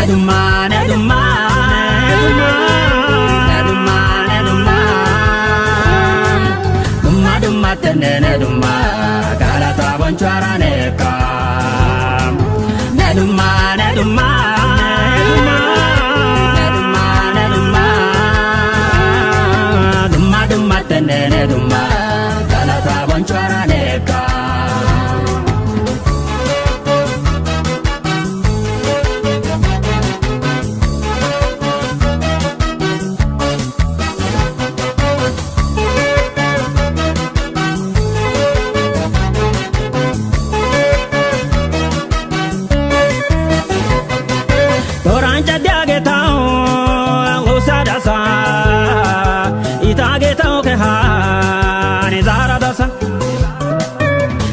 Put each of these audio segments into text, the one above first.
Neduma, neduma, neduma, neduma, neduma, duma duma tene neduma, galata bonchara neka. Neduma, neduma, neduma, neduma, neduma, duma duma tene neduma, galata bonchara neka.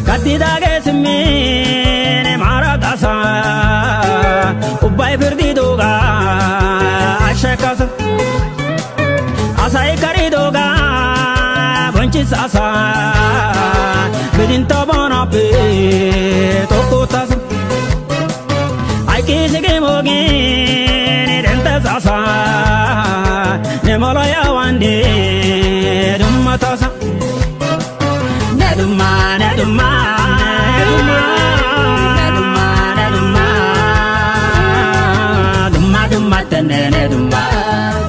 Kadidage simine maradasa ubay perdidoga ashakasa asai karidoga bonchisasa bedinta bonape tokotas ai kisige mogi dentasa nemala yawande dummatasa neduma neduma neduma neduma neduma duma duma tene neduma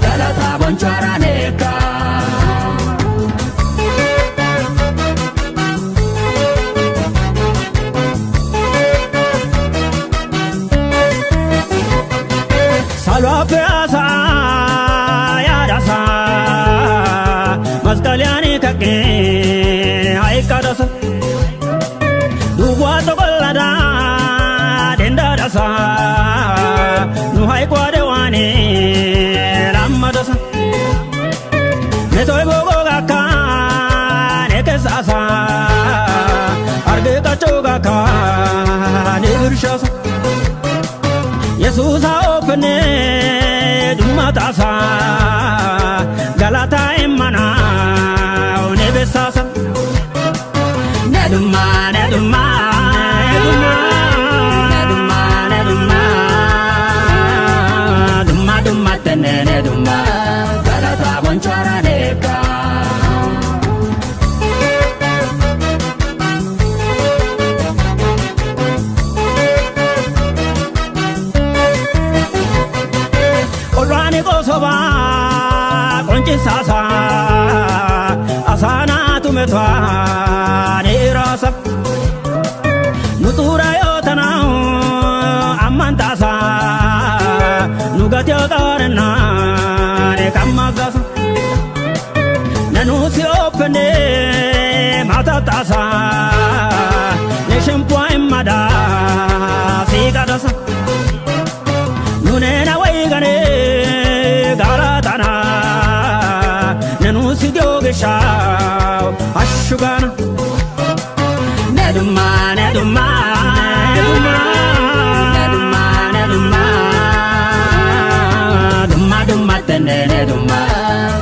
galata bonchara neka. Salwa peasa ya dasa maskaliani kake kadasa duwa tokolada denda dasa nu hay kwade wane ramadasa metoy bogo gaka neke sasa arge kachoga ka ne birshasa yesusa opne dumatasa galata emana ne besasa. Neduma, neduma, neduma, neduma, neduma, duma duma tene neduma, galata bonchara neka. Olrani kosoba konchi sasa asana tumetwa. Nutura yotana amantasa nugatyo karna ne kamagasa nanu si opene matatasa ne shempo imada sigadasa nunena waigane garatana nanu si diogesha ashugana. Neduma, neduma, neduma, neduma, neduma, duma duma tene neduma,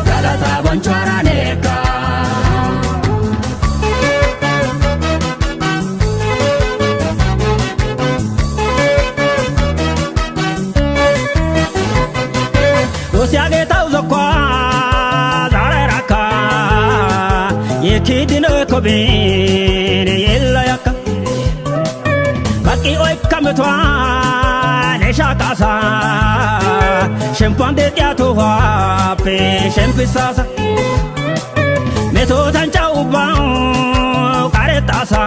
galata bonchara neka. Dosiage tauzokwa zareraka yekidine kobine yella yaka baki oy kametwa neshakasa shempande tiato pe shempisasa meto tancha ubao karetasa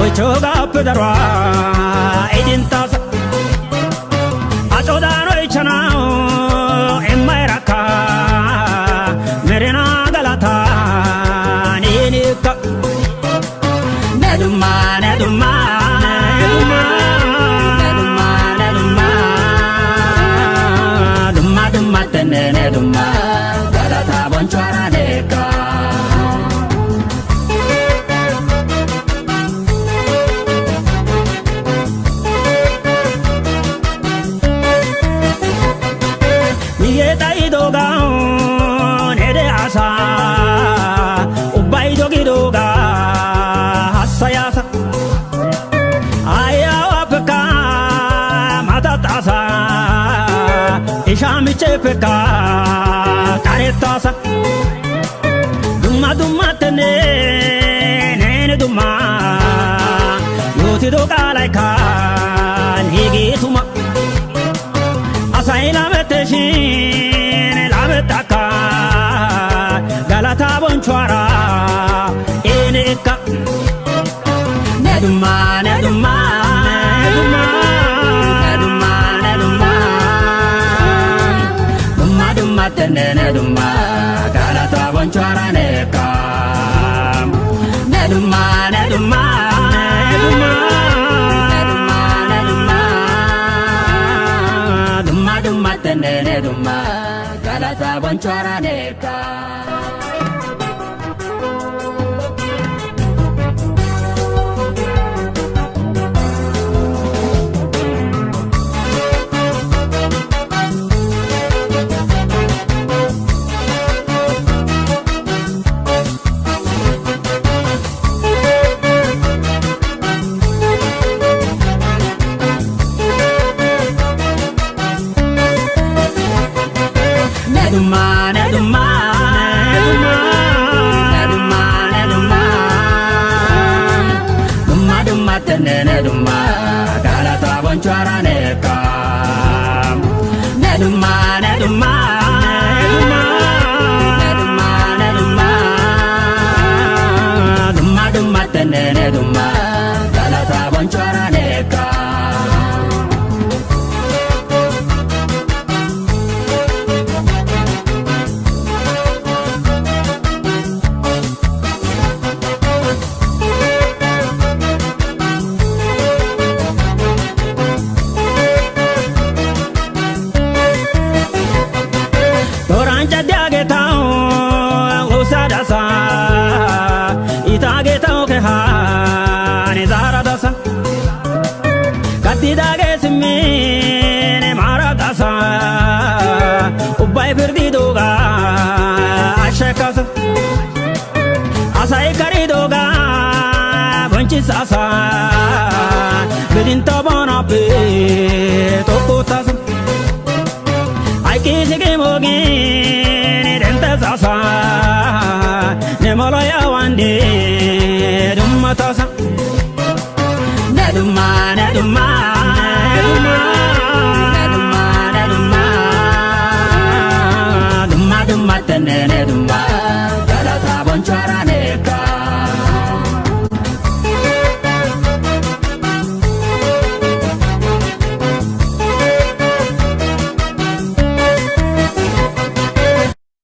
oy choga pedarwa edintasa achodano ichanao emmairaka merena galata ninika. Neduma, neduma, neduma, neduma, neduma, duma duma tene neduma, galata bonchara neka. Niyeta idoga nede asa ubay dogidoga hasayasa aya wapka matatasa Namiche peka karetasa Dumma dumma tene nene dumma Yoti do kalai kan higi tuma Asai lameteshin lametaka Galata bonchwara ene eka Neduma neduma neduma neduma neduma Dumma dumma tene neduma Galata bonchwara neka Neduma neduma neduma neduma neduma Dumma dumma tene neduma Galata bonchwara neka Neduma neduma neduma neduma neduma Dumma dumma tene neduma Galata bonchwara neka Neduma neduma neduma neduma neduma Dumma dumma tene neduma Galata bonchwara neka Toranja diagetao usadasa itagetao ke hani zaradasa katidage simene maradasa ubbai perdidoga ashakasa asai karidoga bonchisasa bedinta bona pe tokotasa Kisige mogini dente sasa Nemolo ya wande dumma tasa Neduma neduma